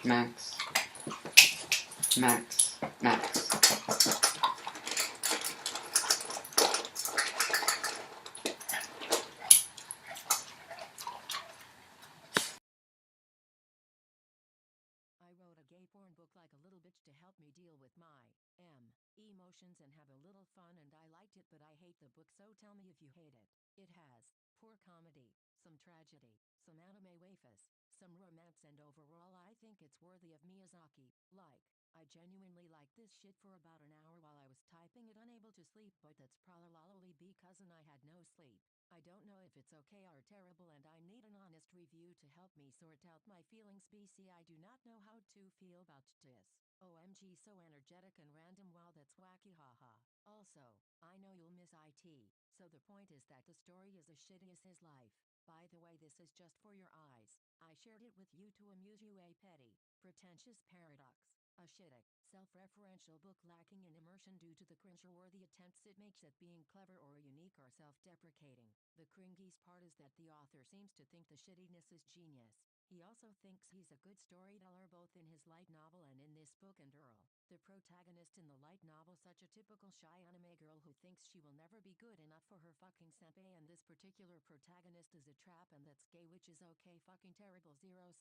Max, Max, Max. I wrote a gay porn book like a little bitch to help me deal with my emotions and have a little fun, and I liked it, but I hate the book, so tell me if you hate it. It has poor comedy, some tragedy, some anime waifus, some romance, and overall I think it's worthy of Miyazaki. Like, I genuinely liked this shit for about an hour while I was typing it unable to sleep, but that's probably because I had no sleep. I don't know if it's okay or terrible, and I need an honest review to help me sort out my feelings. BC, I do not know how to feel about this. OMG, so energetic and random. Wow, that's wacky, haha. Also, I know you'll miss IT, so the point is that the story is as shitty as his life. By the way, this is just for your eyes. I shared it with you to amuse you. A petty, pretentious paradox. A shitty, self-referential book lacking in immersion due to the cringe-worthy attempts it makes at being clever or unique or self-deprecating. The cringiest part is that the author seems to think the shittiness is genius. He also thinks he's a good storyteller both in his light novel and in this book. And Earl, the protagonist in the light novel, such a typical shy anime girl who thinks she will never be good enough for her fucking senpai, and this particular protagonist is a trap, and that's gay, which is okay fucking terrible. 0/10.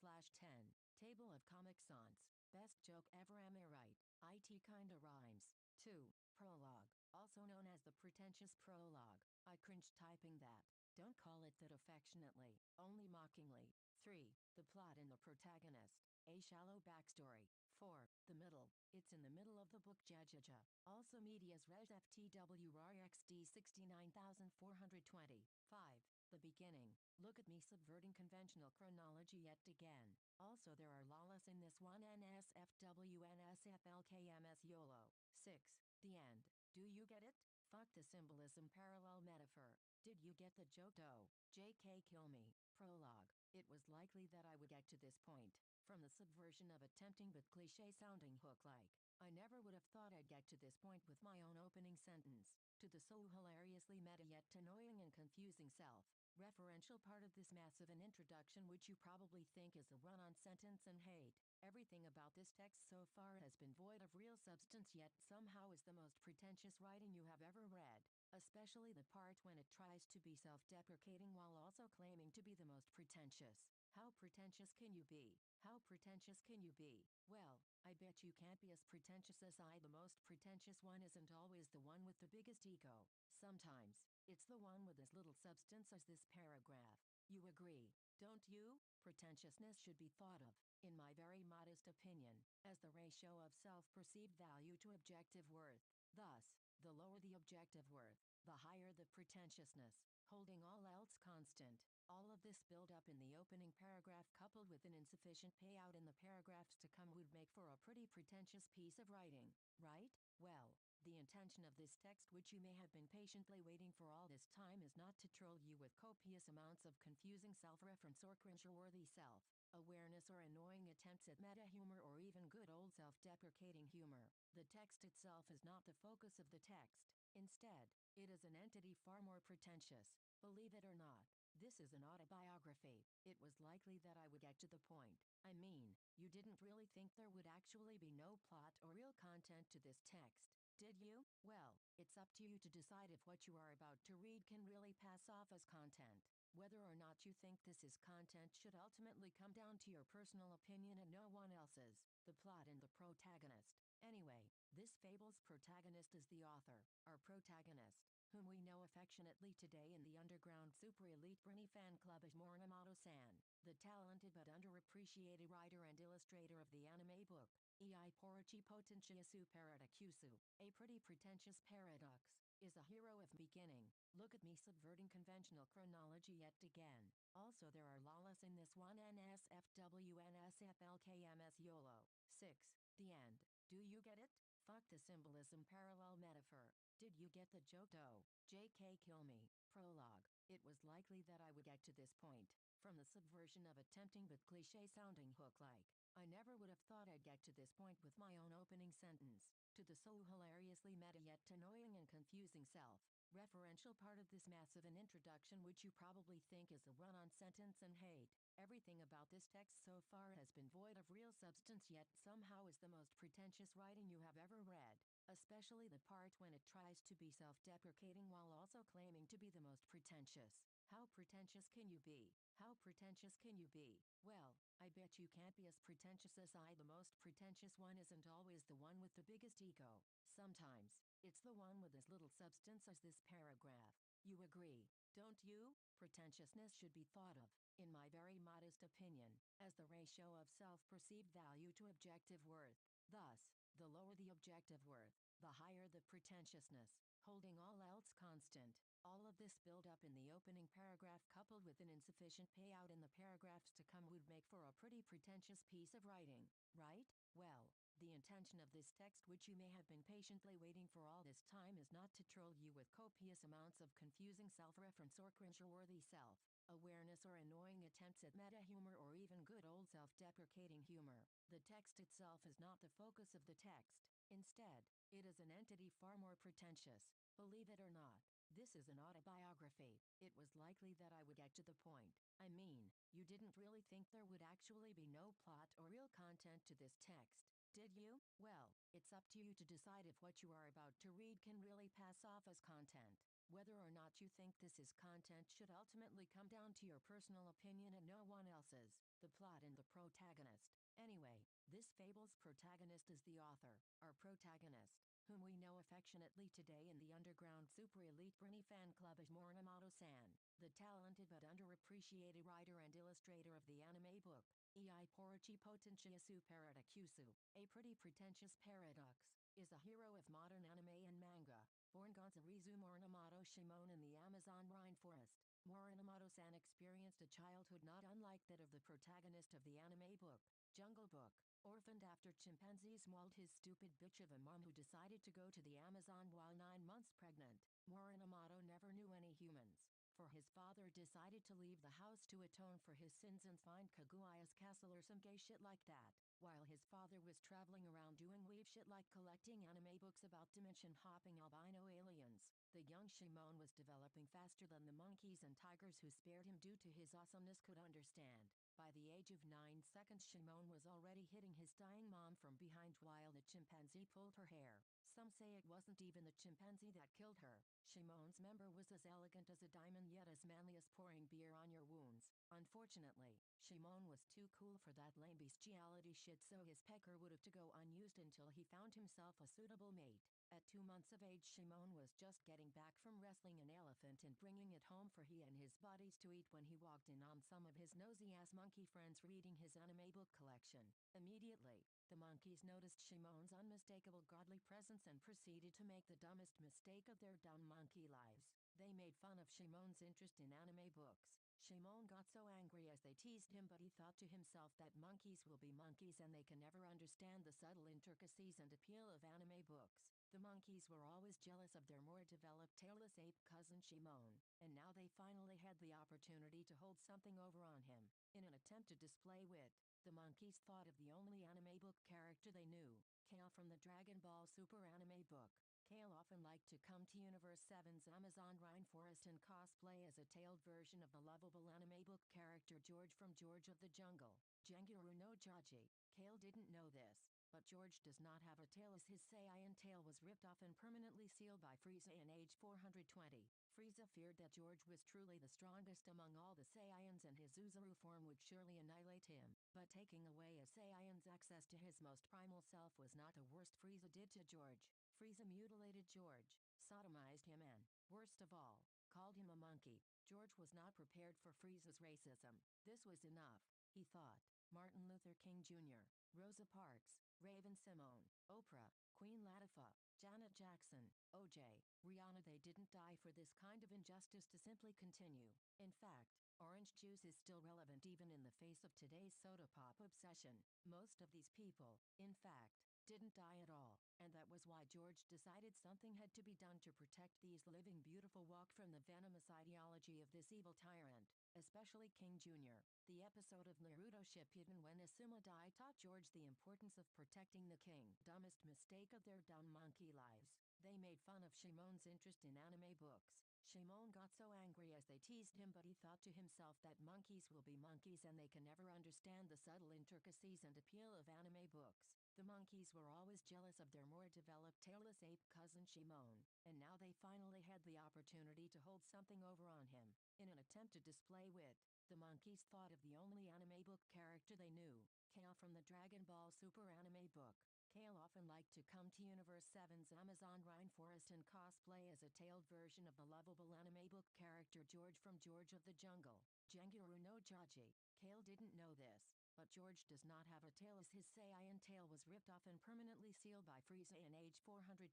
Table of Comic Sans. Best joke ever, am I right? IT kinda rhymes. 2. Prologue. Also known as the pretentious prologue. I cringed typing that. Don't call it that affectionately, only mockingly. 3. The plot and the protagonist. A shallow backstory. 4. The middle. It's in the middle of the book. Jajaja. Also medias res FTW RAR XD 69420. 5. The beginning. Look at me subverting conventional chronology yet again. Also, there are lalas in this one. NSFW NSFLKMS YOLO. 6. The end. Do you get it? Fuck the symbolism parallel metaphor. Did you get the joke? Oh, JK, kill me. Prologue. It was likely that I would get to this point. From the subversion of a tempting but cliche-sounding hook like, I never would have thought I'd get to this point with my own opening sentence, to the so hilariously meta yet annoying and confusing self-referential part of this massive an introduction, which you probably think is a run-on sentence and hate. Everything about this text so far has been void of real substance, yet somehow is the most pretentious writing you have ever read. Especially the part when it tries to be self-deprecating while also claiming to be the most pretentious. How pretentious can you be? How pretentious can you be? Well, I bet you can't be as pretentious as I. The most pretentious one isn't always the one with the biggest ego. Sometimes, it's the one with as little substance as this paragraph. You agree, don't you? Pretentiousness should be thought of, in my very modest opinion, as the ratio of self-perceived value to objective worth. Thus, the lower the objective worth, the higher the pretentiousness, holding all else constant. All of this build-up in the opening paragraph coupled with an insufficient payout in the paragraphs to come would make for a pretty pretentious piece of writing, right? Well, the intention of this text, which you may have been patiently waiting for all this time, is not to troll you with copious amounts of confusing self-reference or cringe-worthy self-awareness or annoying attempts at meta-humor or even good old self-deprecating humor. The text itself is not the focus of the text. Instead, it is an entity far more pretentious. Believe it or not, this is an autobiography. It was likely that I would get to the point. I mean, you didn't really think there would actually be no plot or real content to this text, did you? Well, it's up to you to decide if what you are about to read can really pass off as content. Whether or not you think this is content should ultimately come down to your personal opinion and no one else's. The plot and the protagonist. Anyway, this fable's protagonist is the author, our protagonist, whom we know affectionately today in the underground super elite Brinny fan club as Morinamoto-san, the talented but underappreciated writer and illustrator of the anime book, Ei Porichi Potentiasu Paradakusu, a pretty pretentious paradox, is a hero of beginning. Look at me subverting conventional chronology yet again. Also, there are lalas in this one. NSFW NSFLKMS YOLO. 6. The end. Do you get it? Fuck the symbolism parallel metaphor. Did you get the joke? Oh, JK, kill me. Prologue. It was likely that I would get to this point. From the subversion of a tempting but cliche-sounding hook like, I never would have thought I'd get to this point with my own opening sentence, to the so hilariously meta yet annoying and confusing self Referential part of this massive an introduction which you probably think is a run-on sentence and hate. Everything about this text so far has been void of real substance yet somehow is the most pretentious writing you have ever read, especially the part when it tries to be self-deprecating while also claiming to be the most pretentious. How pretentious can you be? How pretentious can you be? Well, I bet you can't be as pretentious as I. The most pretentious one isn't always the one with the biggest ego. Sometimes, it's the one with as little substance as this paragraph. You agree, don't you? Pretentiousness should be thought of, in my very modest opinion, as the ratio of self-perceived value to objective worth. Thus, the lower the objective worth, the higher the pretentiousness, holding all else constant. All of this build-up in the opening paragraph coupled with an insufficient payout in the paragraphs to come would make for a pretty pretentious piece of writing, right? Well, the intention of this text, which you may have been patiently waiting for all this time, is not to troll you with copious amounts of confusing self-reference or cringe-worthy self-awareness or annoying attempts at meta-humor or even good old self-deprecating humor. The text itself is not the focus of the text. Instead, it is an entity far more pretentious, believe it or not. This is an autobiography. It was likely that I would get to the point. I mean, you didn't really think there would actually be no plot or real content to this text, did you? Well, it's up to you to decide if what you are about to read can really pass off as content. Whether or not you think this is content should ultimately come down to your personal opinion and no one else's. The plot and the protagonist. Anyway, this fable's protagonist is the author, our protagonist, whom we know affectionately today in the underground super elite Brinny fan club as Morinamoto-san, the talented but underappreciated writer and illustrator of the anime book, Ei Poruchi Potentiasu Paradoxu. A pretty pretentious paradox, is a hero of modern anime and manga, born Gonzarizu Morinamoto Shimon in the Amazon rainforest. Morinamoto-san experienced a childhood not unlike that of the protagonist of the anime book, Jungle Book. Orphaned after chimpanzees mauled his stupid bitch of a mom who decided to go to the Amazon while 9 months pregnant, Morinamoto never knew any humans, for his father decided to leave the house to atone for his sins and find Kaguya's castle or some gay shit like that. While his father was traveling around doing weeb shit like collecting anime books about dimension-hopping albino aliens, the young Shimon was developing faster than the monkeys and tigers who spared him due to his awesomeness could understand. By the age of 9 seconds, Shimon was already hitting his dying mom from behind while the chimpanzee pulled her hair. Some say it wasn't even the chimpanzee that killed her. Shimon's member was as elegant as a diamond yet as manly as pouring beer on your wounds. Unfortunately, Shimon was too cool for that lame bestiality shit, so his pecker would have to go unused until he found himself a suitable mate. At 2 months of age, Shimon was just getting back from wrestling an elephant and bringing it home for he and his buddies to eat when he walked in on some of his nosy-ass monkey friends reading his anime book collection. Immediately, the monkeys noticed Shimon's unmistakable godly presence and proceeded to make the dumbest mistake of their dumb monkey lives. They made fun of Shimon's interest in anime books. Shimon got so angry as they teased him, but he thought to himself that monkeys will be monkeys and they can never understand the subtle intricacies and appeal of anime books. The monkeys were always jealous of their more developed tailless ape cousin Shimon, and now they finally had the opportunity to hold something over on him. In an attempt to display wit, the monkeys thought of the only anime book character they knew, Kale from the Dragon Ball Super anime book. Kale often liked to come to Universe 7's Amazon rainforest and cosplay as a tailed version of the lovable anime book character George from George of the Jungle, Janguru no Jaji. Kale didn't know this, but George does not have a tail as his Saiyan tail was ripped off and permanently sealed by Frieza in age 420. Frieza feared that George was truly the strongest among all the Saiyans and his Uzaru form would surely annihilate him. But taking away a Saiyan's access to his most primal self was not the worst Frieza did to George. Frieza mutilated George, sodomized him and, worst of all, called him a monkey. George was not prepared for Frieza's racism. This was enough, he thought. Martin Luther King Jr., Rosa Parks, Raven Simone, Oprah, Queen Latifah, Janet Jackson, OJ, Rihanna, they didn't die for this kind of injustice to simply continue. In fact, orange juice is still relevant even in the face of today's soda pop obsession. Most of these people, in fact, didn't die at all, and that was why George decided something had to be done to protect these living beautiful walk from the venomous ideology of this evil tyrant, especially King Jr. The episode of Naruto Shippuden when Asuma Dai taught George the importance of protecting the king. Dumbest mistake of their dumb monkey lives. They made fun of Shimon's interest in anime books. Shimon got so angry as they teased him, but he thought to himself that monkeys will be monkeys and they can never understand the subtle intricacies and appeal of anime books. The monkeys were always jealous of their more developed tailless ape cousin Shimon, and now they finally had the opportunity to hold something over on him. In an attempt to display wit, the monkeys thought of the only anime book character they knew, Kale from the Dragon Ball Super anime book. Kale often liked to come to Universe 7's Amazon Rainforest and cosplay as a tailed version of the lovable anime book character George from George of the Jungle, Genguru no Jaji. Kale didn't know this, but George does not have a tail, as his Saiyan tail was ripped off and permanently sealed by Frieza in age 420.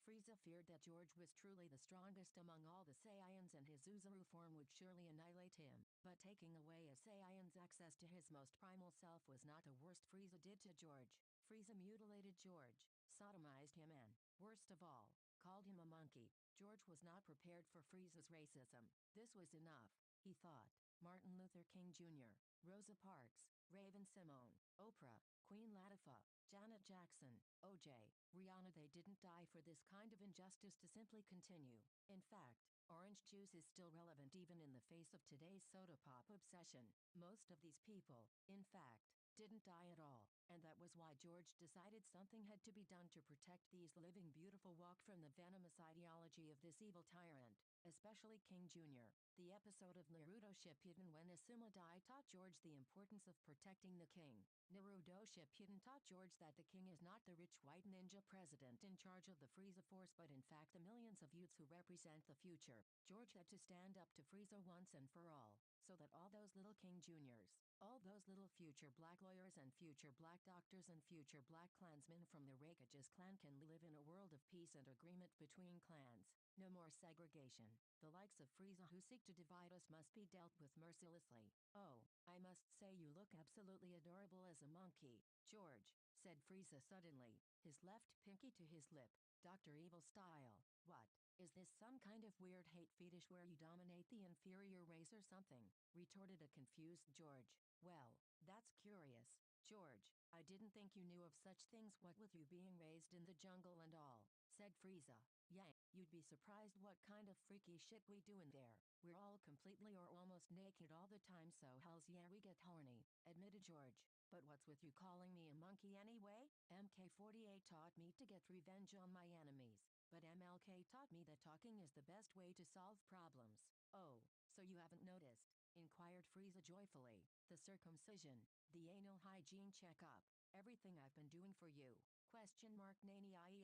Frieza feared that George was truly the strongest among all the Saiyans and his Uzaru form would surely annihilate him, but taking away a Saiyan's access to his most primal self was not the worst Frieza did to George. Frieza mutilated George, sodomized him and, worst of all, called him a monkey. George was not prepared for Frieza's racism. This was enough, he thought. Martin Luther King Jr., Rosa Parks, Raven-Symoné, Oprah, Queen Latifah, Janet Jackson, O.J., Rihanna, they didn't die for this kind of injustice to simply continue. In fact, orange juice is still relevant even in the face of today's soda pop obsession. Most of these people, in fact, didn't die at all, and that was why George decided something had to be done to protect these living beautiful walk from the venomous ideology of this evil tyrant, especially King Jr. The episode of Naruto Shippuden when Asuma Dai taught George the importance of protecting the king. Naruto Shippuden taught George that the king is not the rich white ninja president in charge of the Frieza Force, but in fact the millions of youths who represent the future. George had to stand up to Frieza once and for all, so that all those little King Juniors, all those little future black lawyers and future black doctors and future black clansmen from the Raikages clan can live in a world of peace and agreement between clans. No more segregation. The likes of Frieza who seek to divide us must be dealt with mercilessly. Oh, I must say you look absolutely adorable as a monkey, George, said Frieza suddenly, his left pinky to his lip, Dr. Evil style. What? Is this some kind of weird hate fetish where you dominate the inferior race or something? Retorted a confused George. Well, that's curious, George. I didn't think you knew of such things, what with you being raised in the jungle and all, said Frieza. Yeah, you'd be surprised what kind of freaky shit we do in there. We're all completely or almost naked all the time, so hells yeah we get horny, admitted George. But what's with you calling me a monkey anyway? MK48 taught me to get revenge on my enemies, but MLK taught me that talking is the best way to solve problems. Oh, so you haven't noticed? Inquired Frieza joyfully. The circumcision, the anal hygiene checkup, everything I've been doing for you. Question mark Nani I.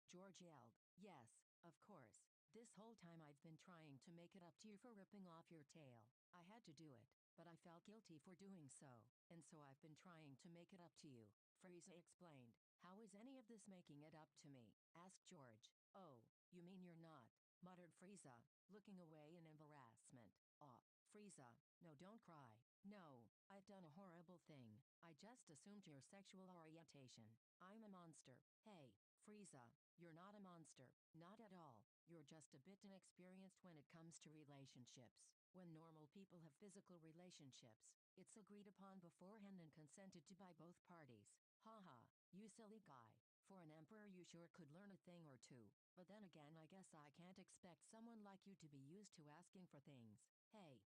George yelled. Yes, of course. This whole time I've been trying to make it up to you for ripping off your tail. I had to do it, but I felt guilty for doing so, and so I've been trying to make it up to you, Frieza explained. How is any of this making it up to me? Asked George. Oh, you mean you're not, muttered Frieza, looking away in embarrassment. Aw, Frieza, no, don't cry. No, I've done a horrible thing. I just assumed your sexual orientation. I'm a monster. Hey, Frieza, you're not a monster. Not at all. You're just a bit inexperienced when it comes to relationships. When normal people have physical relationships, it's agreed upon beforehand and consented to by both parties. Haha, you silly guy. For an emperor you sure could learn a thing or two. But then again I guess I can't expect someone like you to be used to asking for things. Hey,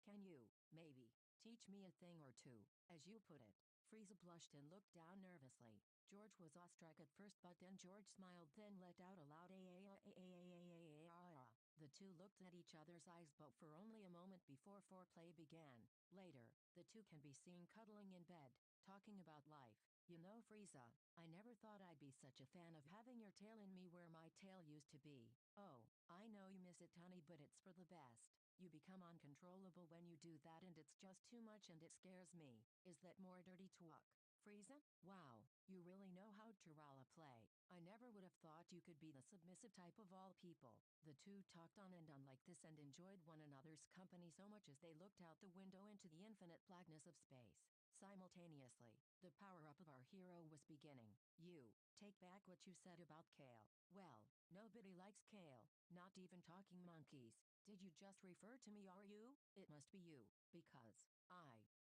can you, maybe, teach me a thing or two, as you put it? Frieza blushed and looked down nervously. George was awestruck at first, but then George smiled, then let out a loud ah. The two looked at each other's eyes but for only a moment before foreplay began. Later, the two can be seen cuddling in bed, talking about life. You know, Frieza, I never thought I'd be such a fan of having your tail in me where my tail used to be. Oh, I know you miss it, honey, but it's for the best. You become uncontrollable when you do that and it's just too much and it scares me. Is that more dirty talk, Frieza? Wow, you really know how to role play. I never would have thought you could be the submissive type of all people. The two talked on and on like this and enjoyed one another's company so much as they looked out the window into the infinite blackness of space. Simultaneously, the power-up of our hero was beginning. You, take back what you said about Kale. Well, nobody likes Kale, not even talking monkeys. Did you just refer to me, are you? It must be you, because,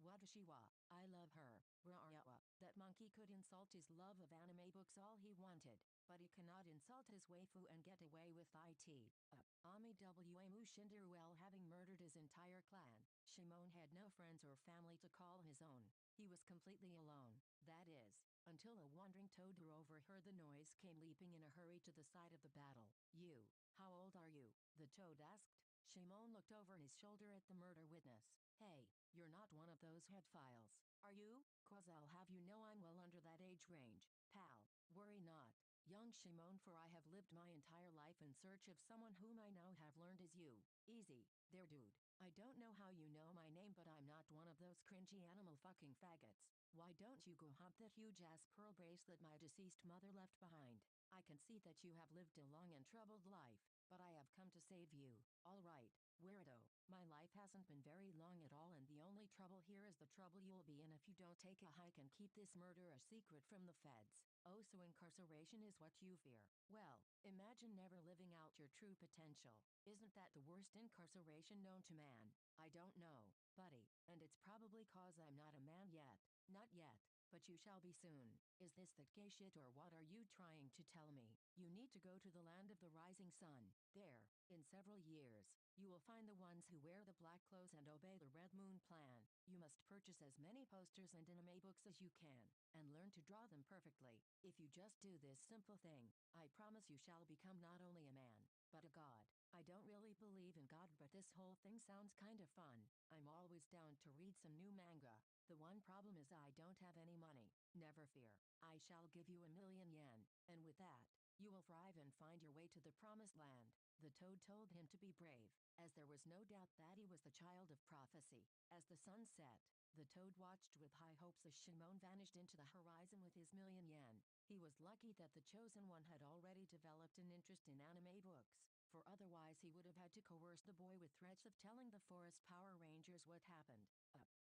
what Kashiwa. I love her. Rarawa. That monkey could insult his love of anime books all he wanted, but he cannot insult his waifu and get away with it. Ami wa Mushinderuel having murdered his entire clan, Shimon had no friends or family to call his own. He was completely alone, that is, until a wandering toad who overheard the noise came leaping in a hurry to the side of the battle. You, how old are you? The toad asked. Shimon looked over his shoulder at the murder witness. Hey, you're not one of those headphiles, are you? 'Cause I'll have you know I'm well under that age range, pal. Worry not, young Shimon, for I have lived my entire life in search of someone whom I now have learned is you. Easy, there dude. I don't know how you know my name, but I'm not one of those cringy animal fucking faggots. Why don't you go hump that huge ass pearl bracelet my deceased mother left behind? I can see that you have lived a long and troubled life, but I have come to save you. Alright, weirdo, my life hasn't been very long at all, and the only trouble here is the trouble you'll be in if you don't take a hike and keep this murder a secret from the feds. Oh, so incarceration is what you fear. Well, imagine never living out your true potential. Isn't that the worst incarceration known to man? I don't know, buddy, and it's probably 'cause I'm not a man yet. Not yet, but you shall be soon. Is this that gay shit, or what are you trying to tell me? You need to go to the land of the rising sun. There, in several years, you will find the ones who wear the black clothes and obey the Red Moon plan. You must purchase as many posters and anime books as you can, and learn to draw them perfectly. If you just do this simple thing, I promise you shall become not only a man, but a god. I don't really believe in God, but this whole thing sounds kind of fun. I'm always down to read some new manga. The one problem is I don't have any money. Never fear, I shall give you 1,000,000 yen, and with that, you will thrive and find your way to the promised land. The toad told him to be brave, as there was no doubt that he was the child of prophecy. As the sun set, the toad watched with high hopes as Shimon vanished into the horizon with his 1,000,000 yen. He was lucky that the chosen one had already developed an interest in anime books, for otherwise he would have had to coerce the boy with threats of telling the Forest Power Rangers what happened.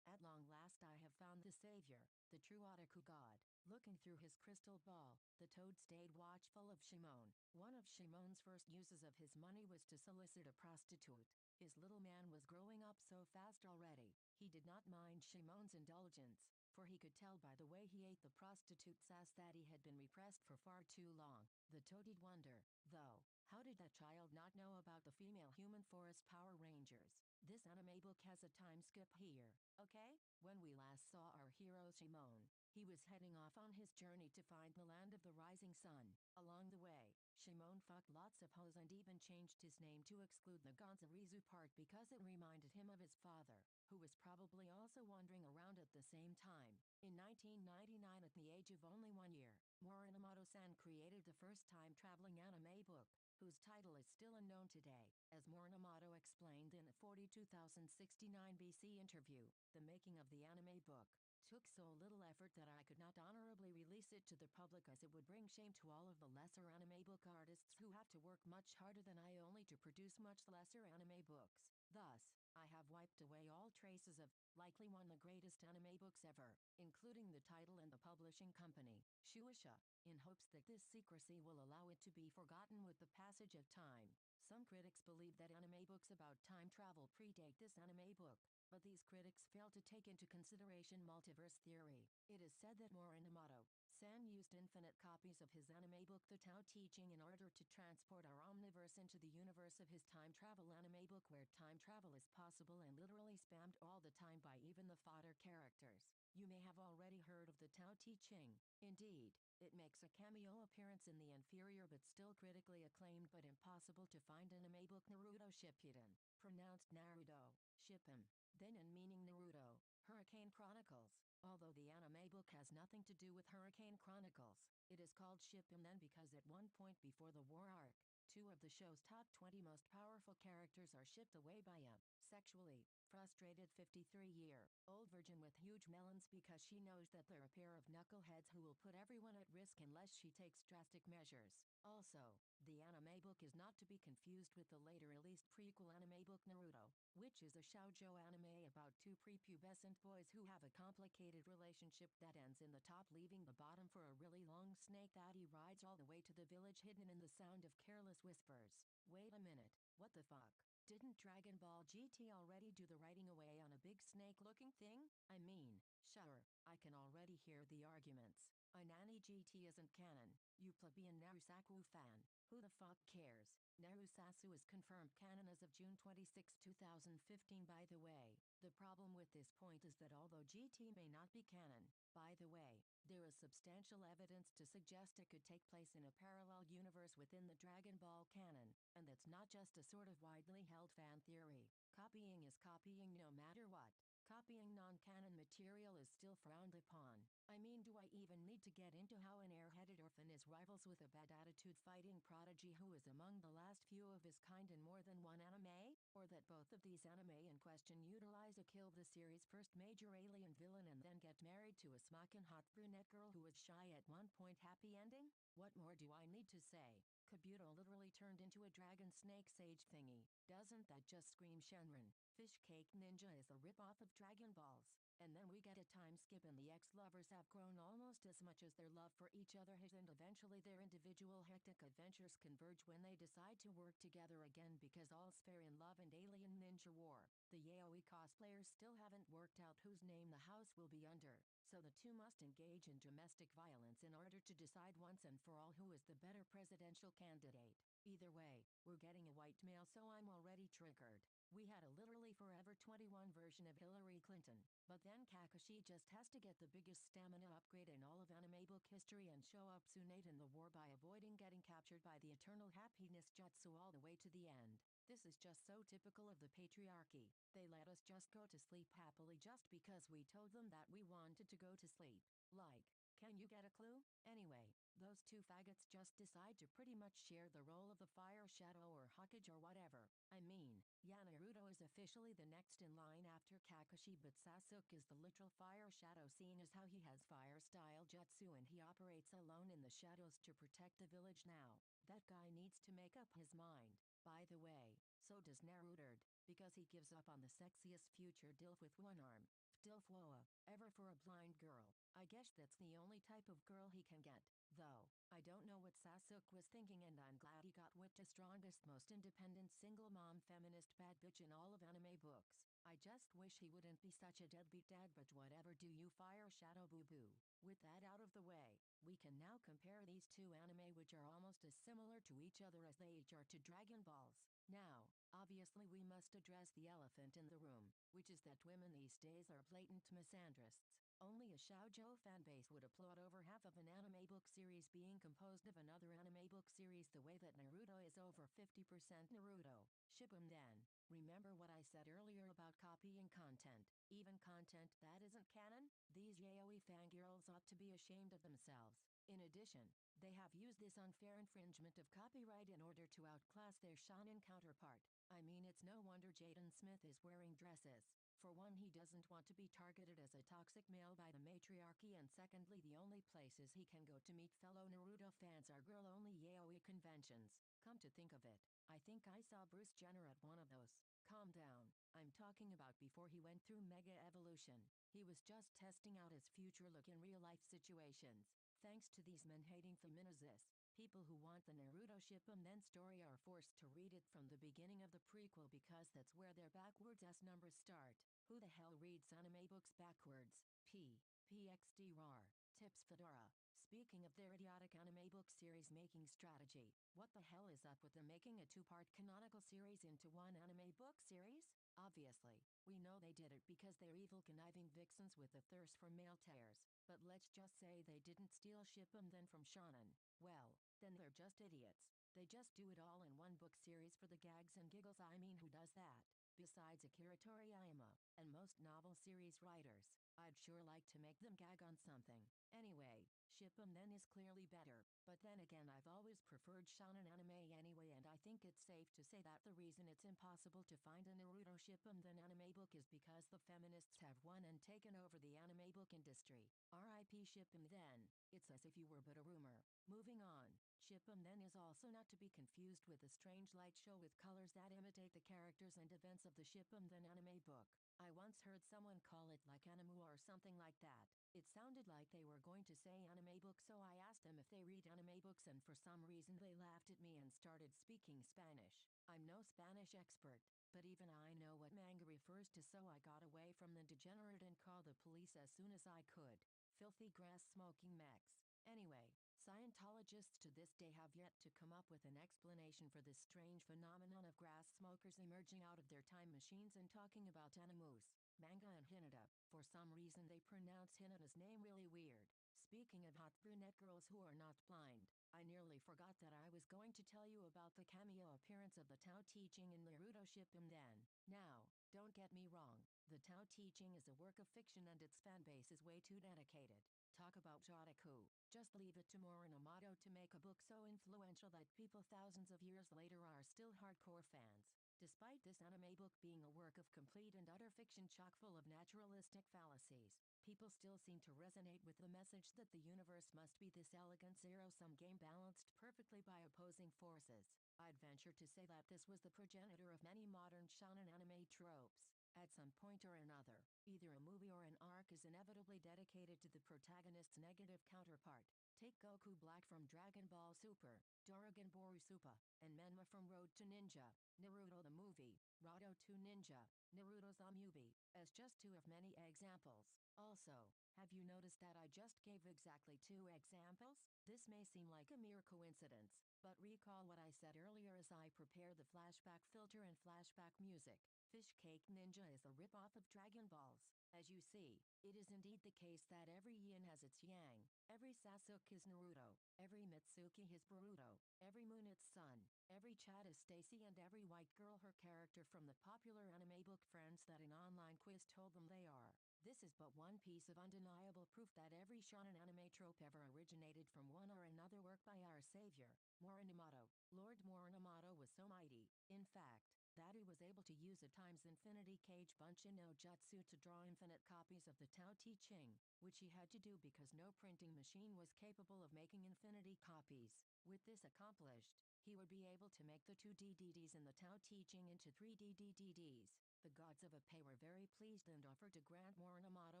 At long last I have found the savior, the true Otaku god. Looking through his crystal ball, the toad stayed watchful of Shimon. One of Shimon's first uses of his money was to solicit a prostitute. His little man was growing up so fast already, he did not mind Shimon's indulgence, for he could tell by the way he ate the prostitute's ass that he had been repressed for far too long. The toadied wonder, though, how did that child not know about the female human Forest Power Rangers? This anime book has a time skip here, okay? When we last saw our hero Shimon, he was heading off on his journey to find the land of the rising sun. Along the way, Shimon fucked lots of hoes and even changed his name to exclude the Gonzarizu part because it reminded him of his father, who was probably also wandering around at the same time. In 1999, at the age of only 1 year, Morinamoto-san created the first time-traveling anime book, whose title is still unknown today. As Morinamoto explained in a 42,069 BC interview, the making of the anime book took so little effort that I could not honorably release it to the public, as it would bring shame to all of the lesser anime book artists who have to work much harder than I only to produce much lesser anime books. Thus, I have wiped away all traces of, likely one of the greatest anime books ever, including the title and the publishing company, Shueisha, in hopes that this secrecy will allow it to be forgotten with the passage of time. Some critics believe that anime books about time travel predate this anime book, but these critics fail to take into consideration multiverse theory. It is said that Morinamoto-san used infinite copies of his anime book The Tao Te Ching in order to transport our omniverse into the universe of his time travel anime book, where time travel is possible and literally spammed all the time by even the fodder characters. You may have already heard of the Tao Te Ching. Indeed, it makes a cameo appearance in the inferior but still critically acclaimed but impossible to find anime book Naruto Shippuden, pronounced Naruto, Shippum. Then in meaning Naruto, Hurricane Chronicles. Although the anime book has nothing to do with Hurricane Chronicles, it is called Shippuden because at one point before the war arc, 2 of the show's top 20 most powerful characters are shipped away by a sexually frustrated 53-year-old virgin with huge melons because she knows that they're a pair of knuckleheads who will put everyone at risk unless she takes drastic measures. Also, the anime book is not to be confused with the later released prequel anime book Naruto, which is a shoujo anime about 2 prepubescent boys who have a complicated relationship that ends in the top leaving the bottom for a really long snake that he rides all the way to the village hidden in the sound of careless whispers. Wait a minute, what the fuck? Didn't Dragon Ball GT already do the riding away on a big snake-looking thing? I mean, sure, I can already hear the arguments. Inani GT isn't canon, you plebeian Narusaku fan. Who the fuck cares? Narusaku is confirmed canon as of June 26, 2015 by the way. The problem with this point is that although GT may not be canon, by the way, there is substantial evidence to suggest it could take place in a parallel universe within the Dragon Ball canon, and that's not just a sort of widely held fan theory. Copying is copying no matter what. Copying non-canon material is still frowned upon. I mean, do I even need to get into how an airheaded orphan is rivals with a bad attitude fighting prodigy who is among the last few of his kind in more than one anime? Or that both of these anime in question utilize a kill the series' first major alien villain and then get married to a smokin' hot brunette girl who was shy at one point? Happy ending? What more do I need to say? Kabuto literally turned into a dragon snake sage thingy. Doesn't that just scream Shenron? Fish Cake Ninja is a ripoff of Dragon Balls. And then we get a time skip and the ex-lovers have grown almost as much as their love for each other has, and eventually their individual hectic adventures converge when they decide to work together again because all's fair in love and alien ninja war. The Yaoi cosplayers still haven't worked out whose name the house will be under, so the two must engage in domestic violence in order to decide once and for all who is the better presidential candidate. Either way, we're getting a white male, so I'm already triggered. We had a literally Forever 21 version of Hillary Clinton, but then Kakashi just has to get the biggest stamina upgrade in all of anime book history and show up Tsunade in the war by avoiding getting captured by the Eternal Happiness Jutsu all the way to the end. This is just so typical of the patriarchy. They let us just go to sleep happily just because we told them that we wanted to go to sleep. Like, can you get a clue? Anyway, those two faggots just decide to pretty much share the role of the Fire Shadow or Hokage or whatever. I mean, yeah, Naruto is officially the next in line after Kakashi, but Sasuke is the literal Fire Shadow, seeing as how he has fire-style jutsu and he operates alone in the shadows to protect the village now. That guy needs to make up his mind. By the way, so does Naruto, because he gives up on the sexiest future DILF with one arm, DILFWOA, ever for a blind girl. I guess that's the only type of girl he can get, though. I don't know what Sasuke was thinking, and I'm glad he got with the strongest, most independent single mom feminist bad bitch in all of anime books. I just wish he wouldn't be such a deadbeat dad, but whatever, do you, Fire Shadow boo boo. With that out of the way, we can now compare these two anime, which are almost as similar to each other as they each are to Dragon Balls. Now, obviously we must address the elephant in the room, which is that women these days are blatant misandrists. Only a shoujo fanbase would applaud over half of an anime book series being composed of another anime book series the way that Naruto is over 50% Naruto. Ship 'em then. Remember what I said earlier about copying content, even content that isn't canon? These yaoi fangirls ought to be ashamed of themselves. In addition, they have used this unfair infringement of copyright in order to outclass their shonen counterpart. I mean, it's no wonder Jaden Smith is wearing dresses. For one, he doesn't want to be targeted as a toxic male by the matriarchy, and secondly, the only places he can go to meet fellow Naruto fans are girl-only yaoi conventions. Come to think of it, I think I saw Bruce Jenner at one of those. Calm down, I'm talking about before he went through Mega Evolution. He was just testing out his future look in real-life situations. Thanks to these men-hating feminists, people who want the Naruto ship 'em then story are forced to read it from the beginning of the prequel because that's where their backwards ass numbers start. Who the hell reads anime books backwards? PXD RAR. Tips Fedora. Speaking of their idiotic anime book series making strategy, what the hell is up with them making a two-part canonical series into one anime book series? Obviously, we know they did it because they're evil conniving vixens with a thirst for male tears, but let's just say they didn't steal ship 'em then from shonen. Well, then they're just idiots. They just do it all in one book series for the gags and giggles. I mean, who does that? Besides Akira Toriyama, and most novel series writers, I'd sure like to make them gag on something. Anyway, ship 'em then is clearly better, but then again, I've always preferred shonen anime anyway, and I think it's safe to say that the reason it's impossible to find a Naruto ship 'em then anime book is because the feminists have won and taken over the anime book industry. RIP ship 'em then, it's as if you were but a rumor. Moving on, ship 'em then is also not to be confused with a strange light show with colors that imitate the characters and events of the ship 'em then anime book. I once heard someone call it like Animu or something like that. It sounded like they were going to say anime book, so I asked them if they read anime books, and for some reason they laughed at me and started speaking Spanish. I'm no Spanish expert, But even I know what manga refers to, so I got away from the degenerate and called the police as soon as I could. Filthy grass-smoking mechs. Anyway, Scientologists to this day have yet to come up with an explanation for this strange phenomenon of grass smokers emerging out of their time machines and talking about animus, manga and Hinata. For some reason they pronounce Hinata's name really weird. Speaking of hot brunette girls who are not blind, I nearly forgot that I was going to tell you about the cameo appearance of the Tao Te Ching in Naruto Shippuden. Now, don't get me wrong, the Tao Te Ching is a work of fiction and its fanbase is way too dedicated. Talk about otaku. Just leave it to Morinomato to make a book so influential that people thousands of years later are still hardcore fans. Despite this anime book being a work of complete and utter fiction chock full of naturalistic fallacies, people still seem to resonate with the message that the universe must be this elegant zero-sum game balanced perfectly by opposing forces. I'd venture to say that this was the progenitor of many modern shonen anime tropes. At some point or another, either a movie or an arc is inevitably dedicated to the protagonist's negative counterpart. Take Goku Black from Dragon Ball Super, Dorogen Boru Super, and Menma from Road to Ninja, Naruto the movie, Roto to Ninja, Naruto Zamubi, as just two of many examples. Also, have you noticed that I just gave exactly 2 examples? This may seem like a mere coincidence, but recall what I said earlier as I prepare the flashback filter and flashback music. Fish Cake Ninja is a rip-off of Dragon Balls. As you see, it is indeed the case that every yin has its yang, every Sasuke is Naruto, every Mitsuki is Boruto, every moon its sun, every Chad is Stacy, and every white girl her character from the popular anime book Friends that an online quiz told them they are. This is but one piece of undeniable proof that every shonen anime trope ever originated from one or another work by our savior, Morinomato. Lord Morinomato was so mighty, in fact, that he was able to use a times infinity Kage Bunshin no Jutsu to draw infinite copies of the Tao Te Ching, which he had to do because no printing machine was capable of making infinity copies. With this accomplished, he would be able to make the 2D DDs in the Tao Te Ching into 3D DDs. The gods of Apei were very pleased and offered to grant Morinomato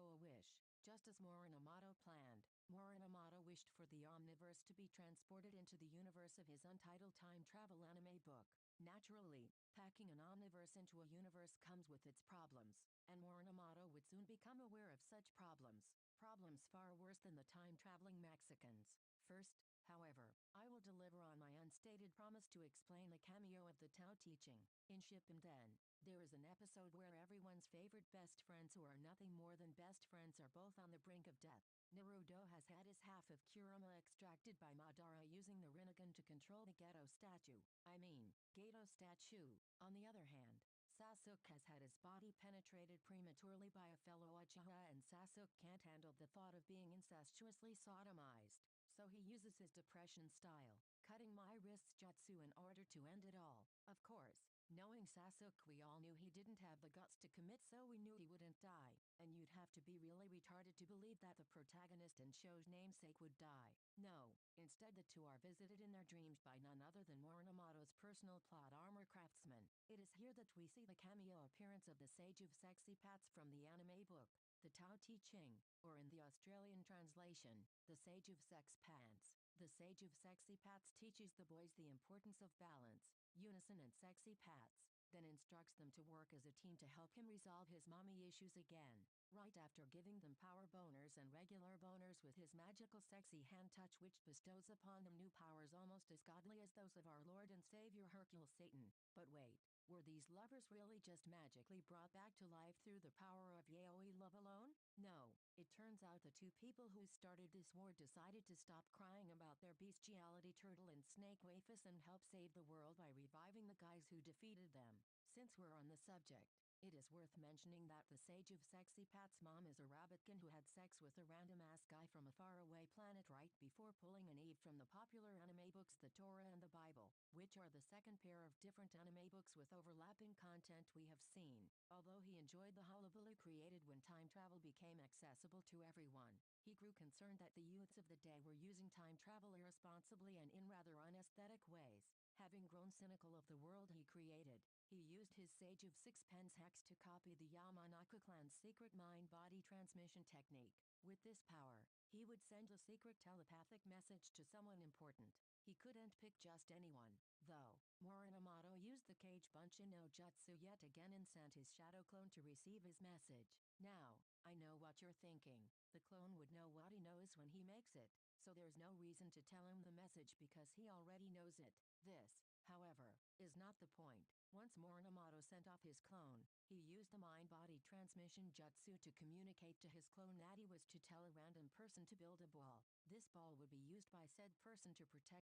a wish, just as Morinomato planned. Morinomato wished for the Omniverse to be transported into the universe of his untitled time travel anime book. Naturally, packing an omniverse into a universe comes with its problems, and Morinomato would soon become aware of such problems. Problems far worse than the time-traveling Mexicans. First, however, I will deliver on my unstated promise to explain the cameo of the Tao Te Ching. In Shippuden, there is an episode where everyone's favorite best friends who are nothing more than best friends are both on the brink of death. Naruto has had his half of Kurama extracted by Madara using the Rinnegan to control the Geto statue. Geto statue. On the other hand, Sasuke has had his body penetrated prematurely by a fellow Uchiha, and Sasuke can't handle the thought of being incestuously sodomized, so he uses his depression style, cutting my wrists jutsu in order to end it all. Of course, knowing Sasuke, we all knew he didn't have the guts to commit, so we knew he wouldn't die, and you'd have to be really retarded to believe that the protagonist and show's namesake would die. No, instead the two are visited in their dreams by none other than Morinamato's personal plot armor craftsman. It is here that we see the cameo appearance of the Sage of Sexy Pats from the anime book, the Tao Te Ching, or in the Australian translation, the Sage of Sex Pants. The Sage of Sexy Pats teaches the boys the importance of balance, unison and sexy pats, then instructs them to work as a team to help him resolve his mommy issues again. Right after giving them power boners and regular boners with his magical sexy hand touch, which bestows upon them new powers almost as godly as those of our Lord and Savior Hercule Satan. But wait, were these lovers really just magically brought back to life through the power of yaoi love alone? No, it turns out the two people who started this war decided to stop crying about their bestiality, Turtle and Snake Wafus, and help save the world by reviving the guys who defeated them. Since we're on the subject, it is worth mentioning that the Sage of Sexy Pat's mom is a rabbitkin who had sex with a random-ass guy from a faraway planet right before pulling an Eve from the popular anime books the Torah and the Bible, which are the second pair of different anime books with overlapping content we have seen. Although he enjoyed the hullabaloo created when time travel became accessible to everyone, he grew concerned that the youths of the day were using time travel irresponsibly and in rather unaesthetic ways. Having grown cynical of the world he created, he used his Sage of Sixpence hacks to copy the Yamanaka clan's secret mind-body transmission technique. With this power, he would send a secret telepathic message to someone important. He couldn't pick just anyone, though. Morinamoto used the Kage Bunshin no Jutsu yet again and sent his shadow clone to receive his message. Now, I know what you're thinking. The clone would know what he knows when he makes it, so there's no reason to tell him the message because he already knows it. This, however, is not the point. Once Morinamoto sent off his clone, he used the mind-body transmission jutsu to communicate to his clone that he was to tell a random person to build a ball. This ball would be used by said person to protect